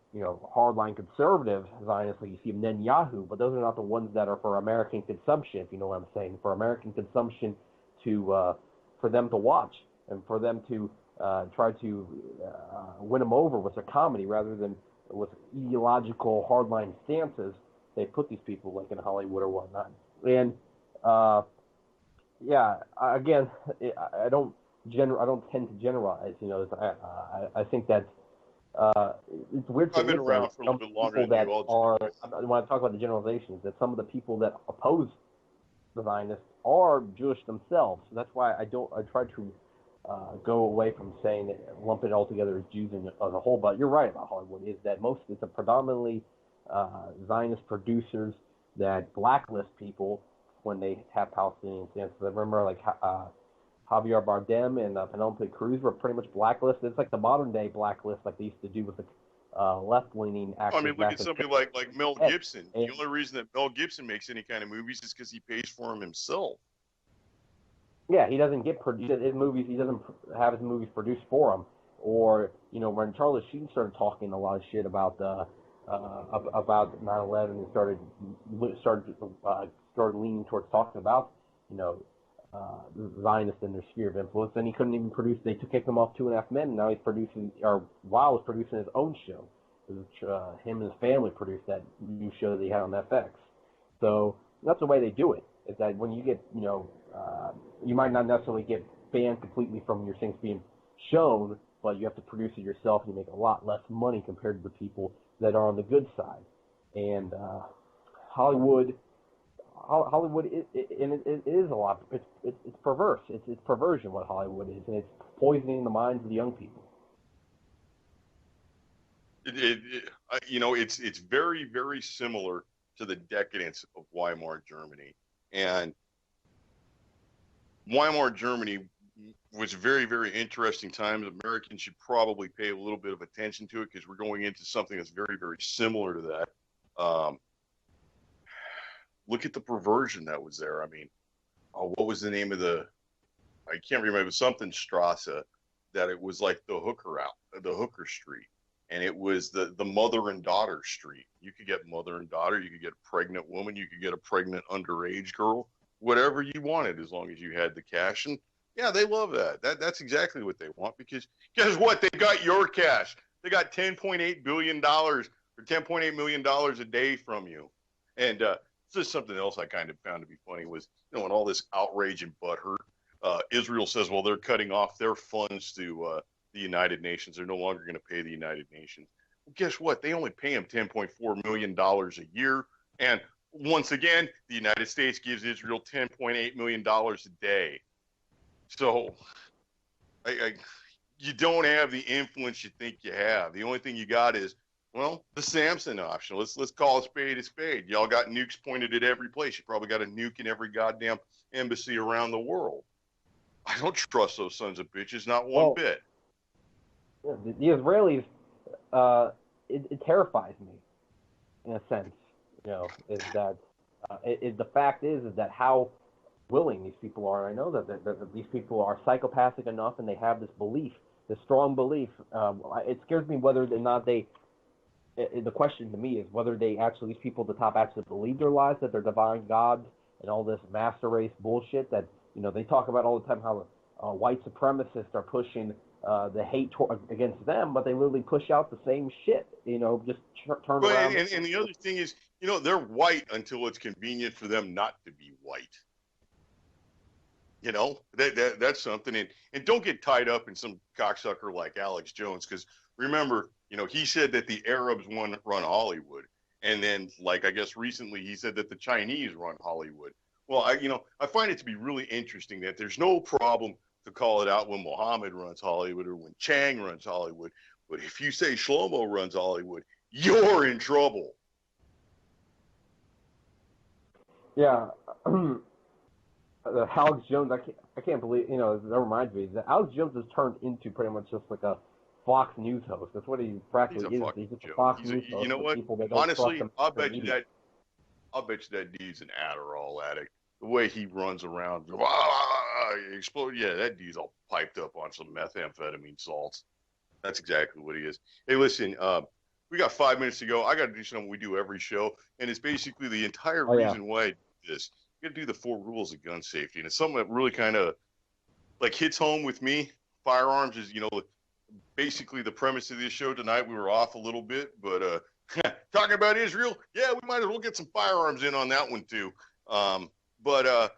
hardline conservative Zionists like you see Netanyahu, but those are not the ones that are for American consumption, if you know what I'm saying, for American consumption for them to watch and for them to try to win them over with a comedy rather than with ideological hardline stances. They put these people like in Hollywood or whatnot. And again, I don't tend to generalize. I think that it's weird to I've been around for a little bit longer than you all. When I talk about the generalizations, that some of the people that oppose the Zionists are Jewish themselves. So that's why I try to go away from saying that lump it all together as Jews as a whole. But you're right about Hollywood, is that it's a predominantly Zionist producers that blacklist people when they have Palestinian stances. I remember like Javier Bardem and Penelope Cruz were pretty much blacklisted. It's like the modern day blacklist like they used to do with the left-leaning actors. I mean, look at somebody like Mel Gibson. The only reason that Mel Gibson makes any kind of movies is because he pays for them himself. Yeah, he doesn't get his movies. He doesn't have his movies produced for him. Or when Charlie Sheen started talking a lot of shit about 9/11 and started leaning towards talking about Zionists in their sphere of influence, then he couldn't even produce. They kicked him off 2.5 Men, and now he's producing, or Wow was producing his own show. Him and his family produced that new show that he had on FX. So that's the way they do it. Is that when you get you might not necessarily get banned completely from your things being shown, but you have to produce it yourself and you make a lot less money compared to the people that are on the good side. And Hollywood, Hollywood it is a lot. It's perverse. It's perversion what Hollywood is, and it's poisoning the minds of the young people. It's very, very similar to the decadence of Weimar Germany. And Weimar Germany was very, very interesting times. Americans should probably pay a little bit of attention to it because we're going into something that's very, very similar to that. Look at the perversion that was there. I mean, what was the name of I can't remember, it was something Strasse, that it was like the hooker street. And it was the mother and daughter street. You could get mother and daughter, you could get a pregnant woman, you could get a pregnant underage girl, whatever you wanted, as long as you had the cash. And yeah, they love that. That's exactly what they want, because guess what? They got your cash. They got $10.8 billion or $10.8 million a day from you. And just something else I kind of found to be funny was, when all this outrage and butthurt, Israel says, well, they're cutting off their funds to the United Nations. They're no longer going to pay the United Nations. Well, guess what? They only pay them $10.4 million a year. And once again, the United States gives Israel $10.8 million a day. So you don't have the influence you think you have. The only thing you got is, well, the Samson option. Let's call a spade a spade. Y'all got nukes pointed at every place. You probably got a nuke in every goddamn embassy around the world. I don't trust those sons of bitches, not one bit. The Israelis, it terrifies me, in a sense. Is that the fact is that how willing these people are. I know that these people are psychopathic enough, and they have this belief, this strong belief. It scares me whether or not they. The question to me is whether these people at the top actually believe their lies, that they're divine gods, and all this master race bullshit that they talk about all the time, how white supremacists are pushing the hate against them, but they literally push out the same shit, just turn around. And the other thing is, they're white until it's convenient for them not to be white. That's something. And don't get tied up in some cocksucker like Alex Jones, because remember, he said that the Arabs run Hollywood. And then, I guess recently he said that the Chinese run Hollywood. Well, I find it to be really interesting that there's no problem to call it out when Mohammed runs Hollywood or when Chang runs Hollywood. But if you say Shlomo runs Hollywood, you're in trouble. Yeah. Alex Jones, I can't believe, that reminds me that Alex Jones has turned into pretty much just like a Fox News host. That's what he practically is. He's just a Fox News host. You know what? Honestly, I'll bet you that dude's an Adderall addict. The way he runs around, explode. Yeah, that dude's all piped up on some methamphetamine salts. That's exactly what he is. Hey, listen, we got 5 minutes to go. I got to do something we do every show, and it's basically the entire reason why I do this. You got to do the 4 rules of gun safety, and it's something that really kind of hits home with me. Firearms is, basically the premise of this show tonight. We were off a little bit, but talking about Israel, yeah, we might as well get some firearms in on that one too. But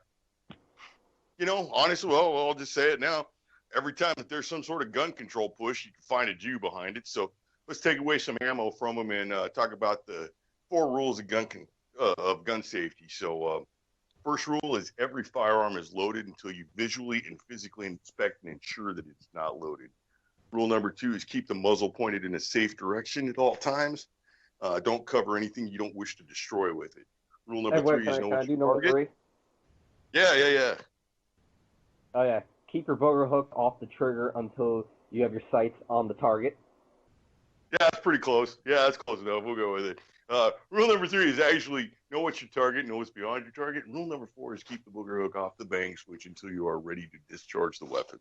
honestly, well, I'll just say it now. Every time that there's some sort of gun control push, you can find a Jew behind it. So let's take away some ammo from them and talk about the 4 rules of gun safety. So first rule is every firearm is loaded until you visually and physically inspect and ensure that it's not loaded. Rule number 2 is keep the muzzle pointed in a safe direction at all times. Don't cover anything you don't wish to destroy with it. Rule number 3 is know what your target. 3? Yeah. Oh yeah, keep your booger hook off the trigger until you have your sights on the target. Yeah, that's pretty close. Yeah, that's close enough. We'll go with it. Rule number 3 is actually know what's your target, know what's beyond your target. And rule number 4 is keep the booger hook off the bang switch until you are ready to discharge the weapon.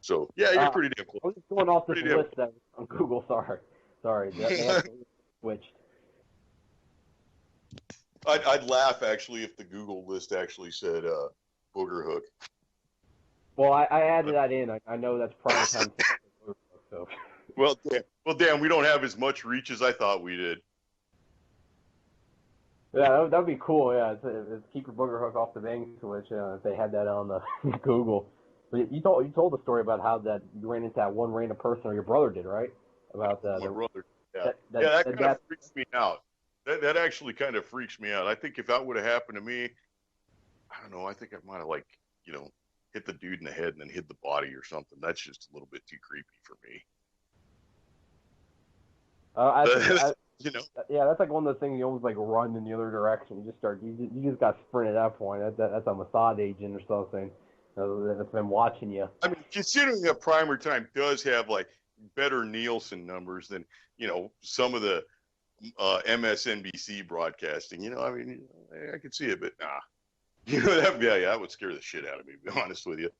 So yeah, you're pretty damn close. I was just going off this list that on Google. Sorry, that switched. I'd laugh actually if the Google list actually said booger hook. Well, I added that in. I know that's PrimerTime. So. Well, damn, we don't have as much reach as I thought we did. Yeah, that'd be cool. Yeah, it's keep your booger hook off the bang switch. If they had that on the Google. But you told the story about how that you ran into that one random person, or your brother did, right? About my brother. Yeah, that kind of freaks me out. That actually kind of freaks me out. I think if that would have happened to me, I don't know. I think I might have hit the dude in the head and then hit the body or something. That's just a little bit too creepy for me. Yeah, that's like one of those things you almost like run in the other direction. You just got sprinted at that point. That's a Mossad agent or something that's been watching you. I mean, considering that PrimerTime does have like better Nielsen numbers than some of the MSNBC broadcasting, I mean, I could see it, but nah, that would scare the shit out of me, to be honest with you.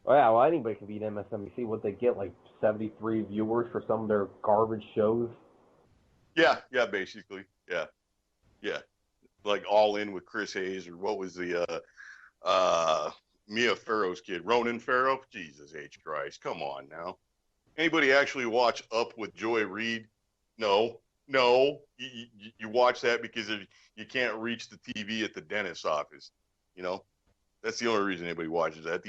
Oh yeah, well anybody can beat MSNBC. What they get, like 73 viewers for some of their garbage shows. Yeah, basically, yeah, like All In with Chris Hayes, or what was the Mia Farrow's kid, Ronan Farrow? Jesus H. Christ, come on now. Anybody actually watch Up with Joy Reid? No. You watch that because you can't reach the TV at the dentist's office. That's the only reason anybody watches that.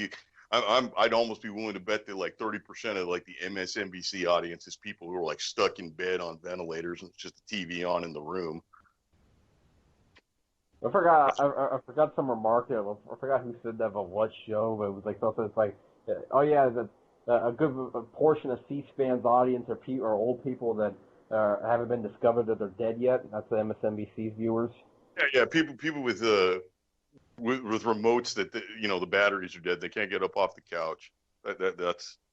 I'd almost be willing to bet that like 30% of like the MSNBC audience is people who are like stuck in bed on ventilators and it's just the TV on in the room. I forgot some remark. I forgot who said that about what show, but it was like something. It's like, oh yeah, a good portion of C-SPAN's audience are old people that haven't been discovered that they're dead yet. That's the MSNBC's viewers. Yeah, people with remotes that the batteries are dead. They can't get up off the couch. That's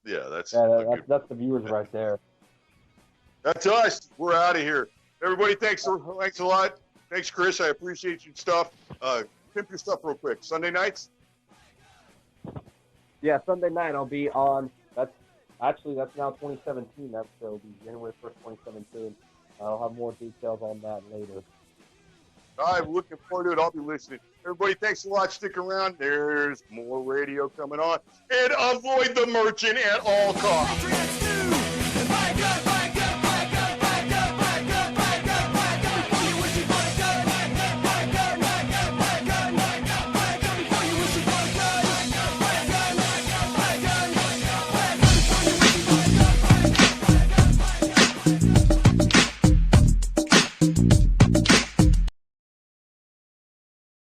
the viewers right there. That's us. We're out of here. Everybody, thanks a lot. Thanks, Chris. I appreciate your stuff. Pimp your stuff real quick. Sunday nights? Yeah, Sunday night I'll be on. That's now 2017. That will be January 1st, 2017. I'll have more details on that later. I'm looking forward to it. I'll be listening. Everybody, thanks a lot. Stick around. There's more radio coming on. And avoid the merchant at all costs.